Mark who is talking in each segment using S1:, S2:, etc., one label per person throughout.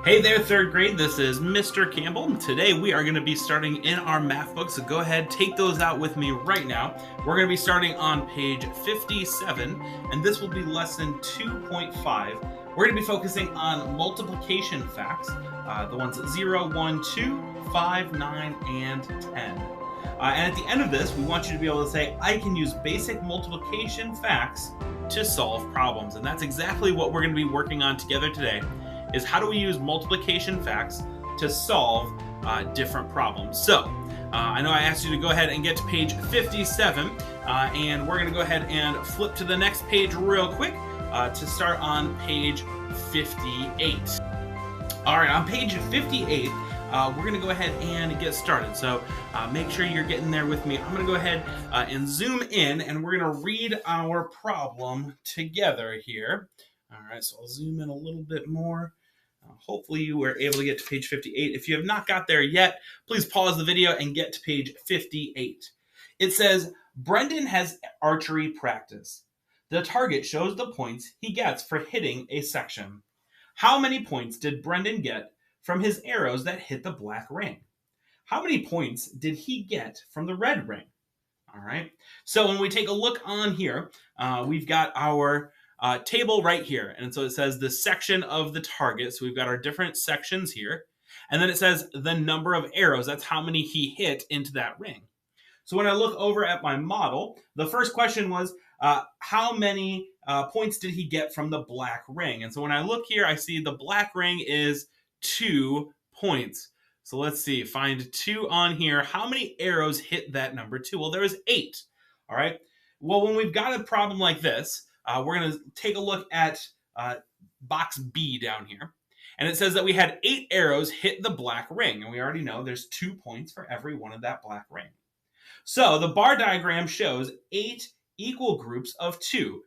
S1: Hey there, third grade. This is Mr. Campbell. Today we are going to be starting in our math book, so go ahead, take those out with me right now. We're going to be starting on page 57, and this will be lesson 2.5. We're going to be focusing on multiplication facts, the ones 0, 1, 2, 5, 9, and 10. And at the end of this, we want you to be able to say, I can use basic multiplication facts to solve problems. And that's exactly what we're going to be working on together today, is how do we use multiplication facts to solve different problems. So I know I asked you to go ahead and get to page 57, and we're going to go ahead and flip to the next page real quick to start on page 58. All right, on page 58, we're going to go ahead and get started. So make sure you're getting there with me. I'm going to go ahead and zoom in, and we're going to read our problem together here. All right, so I'll zoom in a little bit more. Hopefully you were able to get to page 58. If you have not got there yet, please pause the video and get to page 58. It says, Brendan has archery practice. The target shows the points he gets for hitting a section. How many points did Brendan get from his arrows that hit the black ring? How many points did he get from the red ring? All right. So when we take a look on here, we've got our table right here. And so it says the section of the target. So we've got our different sections here. And then it says the number of arrows. That's how many he hit into that ring. So when I look over at my model, the first question was, how many points did he get from the black ring? And so when I look here, I see the black ring is 2 points. So let's see, find 2 on here. How many arrows hit that number 2? Well, there is 8. All right. Well, when we've got a problem like this, we're going to take a look at box B down here. And it says that we had 8 arrows hit the black ring. And we already know there's 2 points for every one of that black ring. So the bar diagram shows 8 equal groups of 2.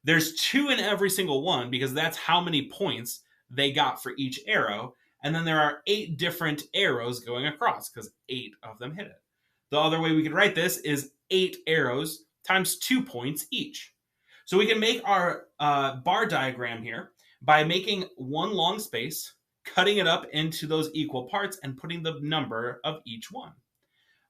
S1: There's 2 in every single one because that's how many points they got for each arrow. And then there are 8 different arrows going across because 8 of them hit it. The other way we could write this is 8 arrows times 2 points each. So we can make our bar diagram here by making one long space, cutting it up into those equal parts, and putting the number of each one.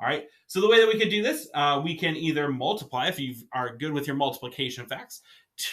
S1: All right, so the way that we could do this, we can either multiply, if you are good with your multiplication facts.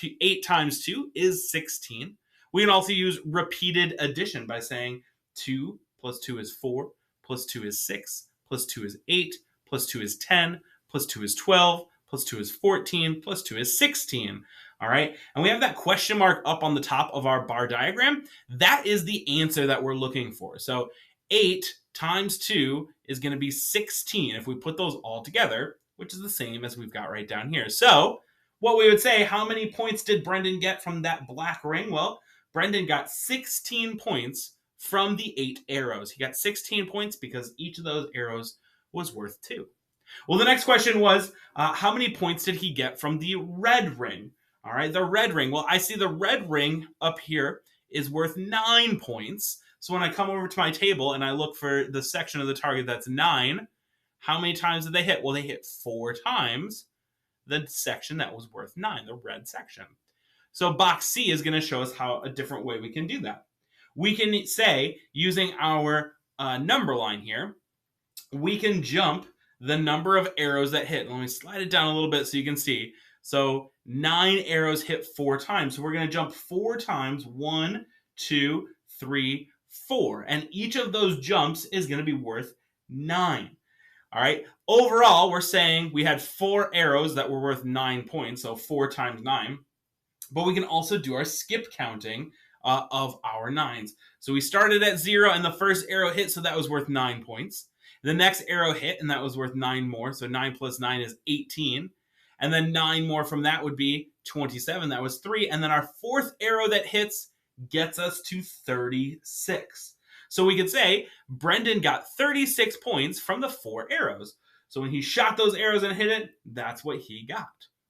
S1: 8 times 2 is 16. We can also use repeated addition by saying 2 plus 2 is 4, plus 2 is 6, plus 2 is 8, plus 2 is 10, plus 2 is 12, plus 2 is 14, plus 2 is 16. All right, and we have that question mark up on the top of our bar diagram. That is the answer that we're looking for. So 8 times 2 is going to be 16 if we put those all together, which is the same as we've got right down here. So what we would say, how many points did Brendan get from that black ring? Well, Brendan got 16 points from the 8 arrows. He got 16 points because each of those arrows was worth 2. Well, the next question was, how many points did he get from the red ring? All right, the red ring. Well, I see the red ring up here is worth 9 points. So when I come over to my table and I look for the section of the target that's 9, how many times did they hit? Well, they hit 4 times the section that was worth 9, the red section. So box C is going to show us how a different way we can do that. We can say, using our number line here, we can jump the number of arrows that hit. Let me slide it down a little bit so you can see. So 9 arrows hit 4 times. So we're going to jump 4 times. 1, 2, 3, 4. And each of those jumps is going to be worth 9. All right. Overall, we're saying we had 4 arrows that were worth 9 points. So 4 times 9. But we can also do our skip counting of our 9s. So we started at 0 and the first arrow hit, so that was worth 9 points. The next arrow hit, and that was worth 9 more. So 9 plus 9 is 18. And then 9 more from that would be 27. That was 3. And then our fourth arrow that hits gets us to 36. So we could say Brendan got 36 points from the 4 arrows. So when he shot those arrows and hit it, that's what he got.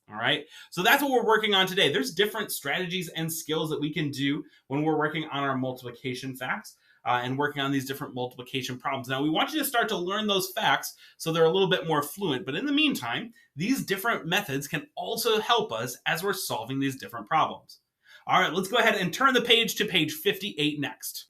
S1: All right. So that's what we're working on today. There's different strategies and skills that we can do when we're working on our multiplication facts. And working on these different multiplication problems. Now, we want you to start to learn those facts so they're a little bit more fluent. But in the meantime, these different methods can also help us as we're solving these different problems. All right, let's go ahead and turn the page to page 58 next.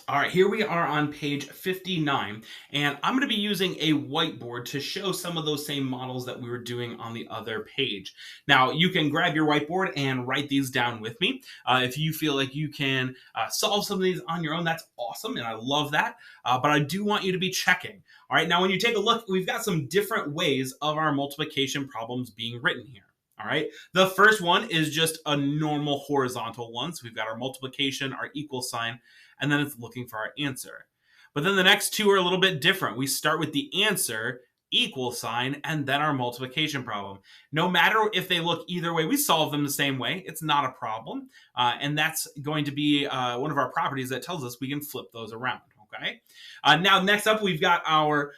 S1: All right, here we are on page 59, and I'm going to be using a whiteboard to show some of those same models that we were doing on the other page. Now, you can grab your whiteboard and write these down with me. If you feel like you can solve some of these on your own, that's awesome, and I love that. But I do want you to be checking. All right, now when you take a look, we've got some different ways of our multiplication problems being written here. All right, the first one is just a normal horizontal one. So we've got our multiplication, our equal sign, and then it's looking for our answer. But then the next two are a little bit different. We start with the answer, equal sign, and then our multiplication problem. No matter if they look either way, we solve them the same way. It's not a problem. And that's going to be one of our properties that tells us we can flip those around. Okay. Now, next up, we've got our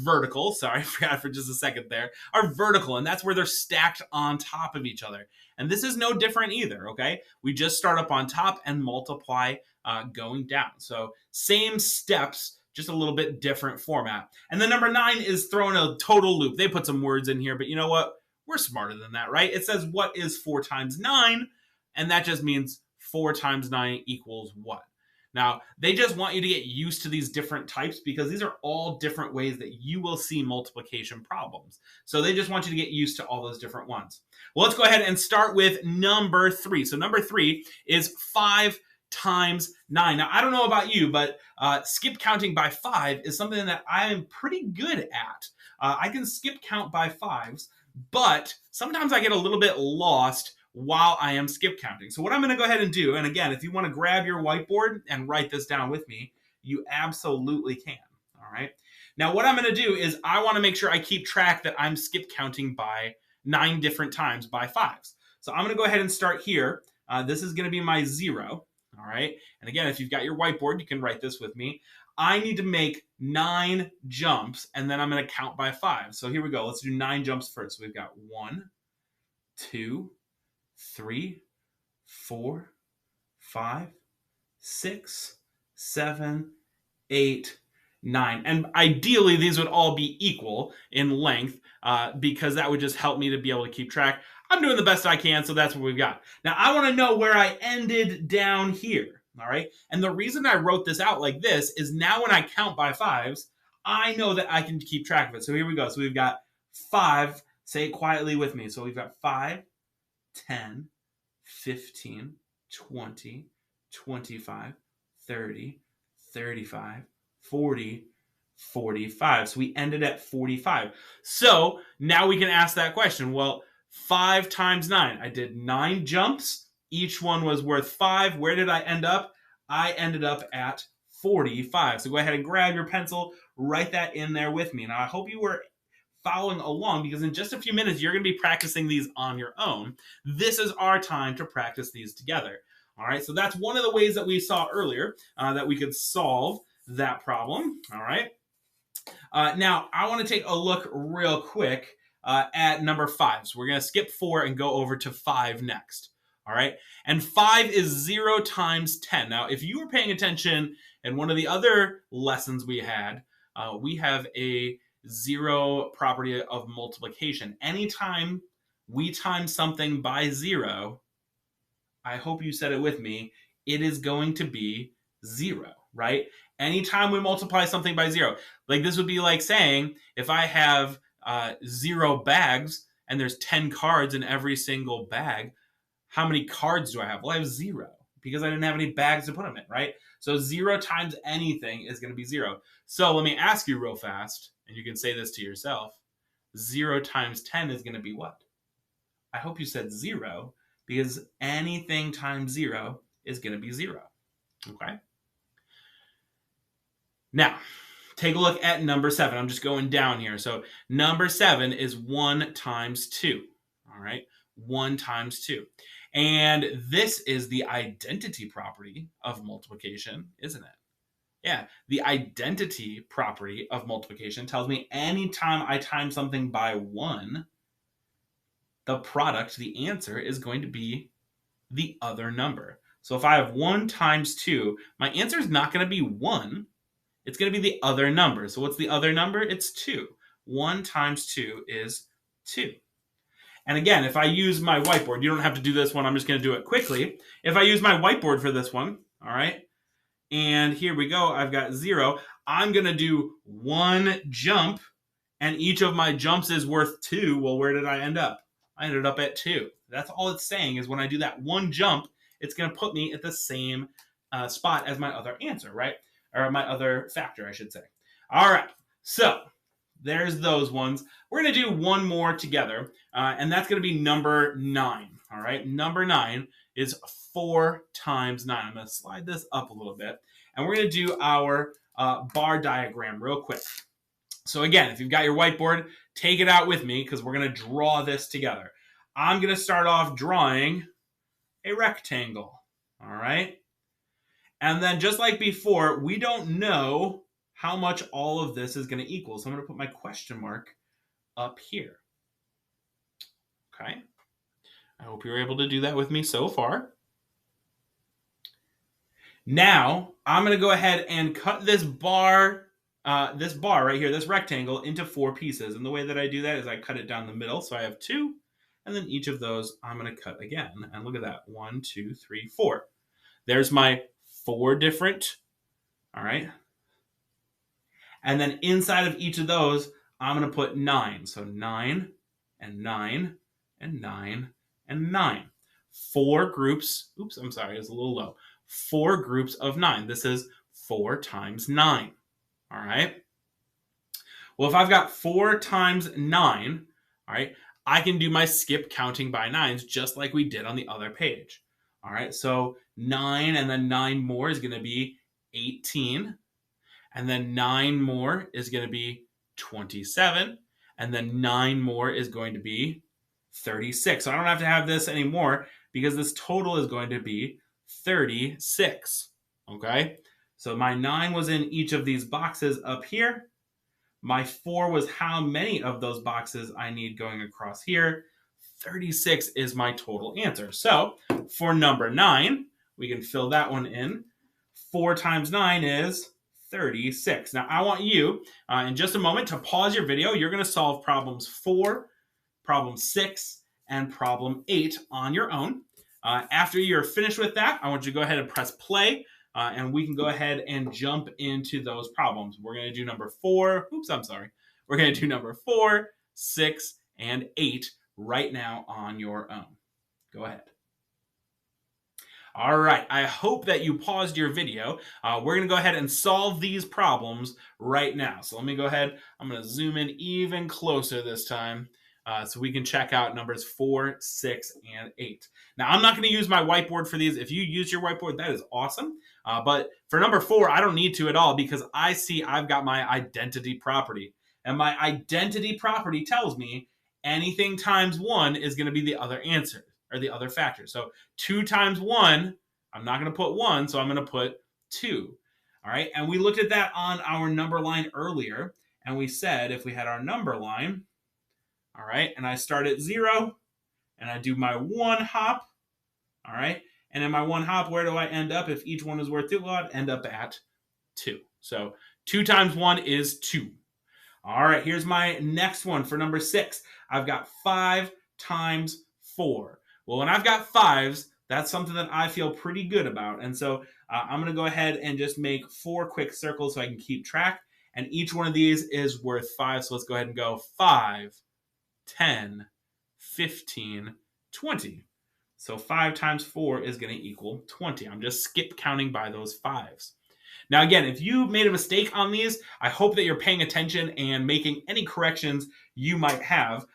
S1: vertical. Sorry, I forgot for just a second there. Our vertical, and that's where they're stacked on top of each other. And this is no different either, okay? We just start up on top and multiply going down. So same steps, just a little bit different format. And then number 9 is throwing a total loop. They put some words in here, but you know what? We're smarter than that, right? It says, what is 4 times 9? And that just means 4 times 9 equals what? Now, they just want you to get used to these different types because these are all different ways that you will see multiplication problems. So they just want you to get used to all those different ones. Well, let's go ahead and start with number 3. So number 3 is 5 times 9. Now, I don't know about you, but skip counting by 5 is something that I am pretty good at. I can skip count by 5s, but sometimes I get a little bit lost while I am skip counting. So what I'm going to go ahead and do, and again, if you want to grab your whiteboard and write this down with me, you absolutely can. All right. Now what I'm going to do is I want to make sure I keep track that I'm skip counting by 9 different times by 5s. So I'm going to go ahead and start here. This is going to be my 0. All right. And again, if you've got your whiteboard, you can write this with me. I need to make 9 jumps, and then I'm going to count by 5. So here we go. Let's do 9 jumps first. So we've got 1, 2, 3, 4, 5, 6, 7, 8, 9. And ideally, these would all be equal in length because that would just help me to be able to keep track. I'm doing the best I can, so that's what we've got. Now, I want to know where I ended down here, all right? And the reason I wrote this out like this is now when I count by 5s, I know that I can keep track of it. So here we go. So we've got 5. Say it quietly with me. So we've got 5, 10, 15, 20, 25, 30, 35, 40, 45. So we ended at 45. So now we can ask that question. Well, 5 times 9. I did 9 jumps. Each one was worth 5. Where did I end up? I ended up at 45. So go ahead and grab your pencil, write that in there with me. Now I hope you were following along because in just a few minutes you're going to be practicing these on your own. This is our time to practice these together. All right, so that's one of the ways that we saw earlier that we could solve that problem. All right. Now I want to take a look real quick at number 5. So we're going to skip 4 and go over to 5 next. All right, and 5 is 0 times 10. Now, if you were paying attention in one of the other lessons we have a 0 property of multiplication. Anytime we times something by 0, I hope you said it with me, it is going to be 0, right? Anytime we multiply something by 0, like this would be like saying if I have 0 bags and there's 10 cards in every single bag, how many cards do I have? Well, I have 0 because I didn't have any bags to put them in, right? So 0 times anything is going to be 0. So let me ask you real fast, and you can say this to yourself. 0 times 10 is going to be what? I hope you said 0 because anything times 0 is going to be 0. Okay? Now, take a look at number 7. I'm just going down here. So number 7 is 1 times 2. All right? 1 times 2. And this is the identity property of multiplication, isn't it? Yeah, the identity property of multiplication tells me anytime I times something by 1, the product, the answer, is going to be the other number. So if I have 1 times 2, my answer is not going to be 1. It's going to be the other number. So what's the other number? It's 2. 1 times 2 is 2. And again, if I use my whiteboard, you don't have to do this one. I'm just going to do it quickly. If I use my whiteboard for this one, all right, And here we go. I've got 0. I'm going to do one jump, and each of my jumps is worth 2. Well, where did I end up? I ended up at 2. That's all it's saying is when I do that one jump, it's going to put me at the same spot as my other answer, right? Or my other factor, I should say. All right. So there's those ones. We're going to do one more together, and that's going to be number 9. All right. Number 9 is 4 times 9. I'm going to slide this up a little bit, and we're going to do our bar diagram real quick. So again, if you've got your whiteboard, take it out with me because we're going to draw this together. I'm going to start off drawing a rectangle. All right. And then just like before, we don't know how much all of this is going to equal. So I'm going to put my question mark up here. Okay. I hope you're able to do that with me so far. Now, I'm going to go ahead and cut this bar right here, this rectangle, into 4 pieces. And the way that I do that is I cut it down the middle. So I have 2. And then each of those I'm going to cut again. And look at that. 1, 2, 3, 4. There's my 4 different. All right. And then inside of each of those, I'm going to put 9. So 9 and 9 and 9 and 9. 4 groups. Oops, I'm sorry. It's a little low. 4 groups of 9. This is 4 times 9. All right. Well, if I've got 4 times 9, all right, I can do my skip counting by 9s just like we did on the other page. All right. So 9 and then 9 more is going to be 18. And then 9 more is going to be 27. And then 9 more is going to be 36. So I don't have to have this anymore because this total is going to be 36. Okay? So my 9 was in each of these boxes up here. My 4 was how many of those boxes I need going across here. 36 is my total answer. So for number 9, we can fill that one in. 4 times 9 is 36. Now, I want you, in just a moment, to pause your video. You're going to solve problems 4, problem 6, and problem 8 on your own. After you're finished with that, I want you to go ahead and press play, and we can go ahead and jump into those problems. We're going to do number 4. Oops, I'm sorry. We're going to do number 4, 6, and 8 right now on your own. Go ahead. All right, I hope that you paused your video. We're going to go ahead and solve these problems right now. So let me go ahead. I'm going to zoom in even closer this time so we can check out numbers 4, 6, and 8. Now, I'm not going to use my whiteboard for these. If you use your whiteboard, that is awesome. But for number 4, I don't need to at all because I see I've got my identity property. And my identity property tells me anything times 1 is going to be the other answer. Or the other factor. So 2 times 1, I'm not going to put 1, so I'm going to put 2. All right, and we looked at that on our number line earlier, and we said if we had our number line, all right, and I start at 0, and I do my 1 hop, all right, and in my 1 hop, where do I end up? If each one is worth 2, well, I'd end up at 2. So 2 times 1 is 2. All right, here's my next one for number 6. I've got 5 times 4. Well, when I've got 5s, that's something that I feel pretty good about. And so I'm going to go ahead and just make 4 quick circles so I can keep track. And each one of these is worth 5. So let's go ahead and go 5, 10, 15, 20. So 5 times 4 is going to equal 20. I'm just skip counting by those 5s. Now, again, if you made a mistake on these, I hope that you're paying attention and making any corrections you might have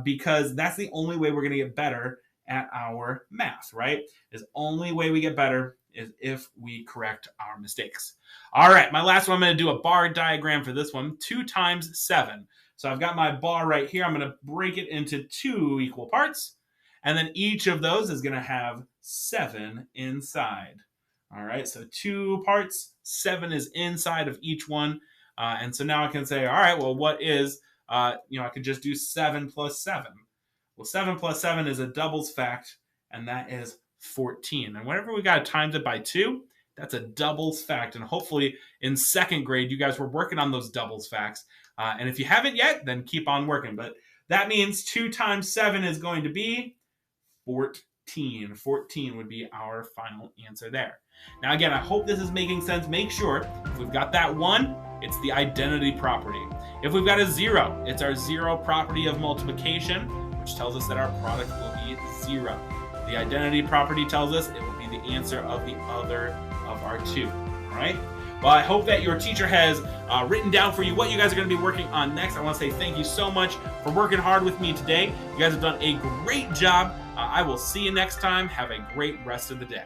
S1: because that's the only way we're going to get better at our math, right? The only way we get better is if we correct our mistakes. All right, my last one, I'm going to do a bar diagram for this one, 2 times 7. So I've got my bar right here. I'm going to break it into 2 equal parts, and then each of those is going to have 7 inside. All right, so 2 parts, 7 is inside of each one. And so now I can say, all right, well, what is, I could just do 7 plus 7. Well, 7 plus 7 is a doubles fact, and that is 14. And whenever we got to times it by 2, that's a doubles fact. And hopefully in 2nd grade, you guys were working on those doubles facts. And if you haven't yet, then keep on working. But that means 2 times 7 is going to be 14. 14. 14 would be our final answer there. Now, again, I hope this is making sense. Make sure if we've got that 1, it's the identity property. If we've got a 0, it's our 0 property of multiplication, which tells us that our product will be 0. The identity property tells us it will be the answer of the other of our 2. All right? Well, I hope that your teacher has written down for you what you guys are going to be working on next. I want to say thank you so much for working hard with me today. You guys have done a great job. I will see you next time. Have a great rest of the day.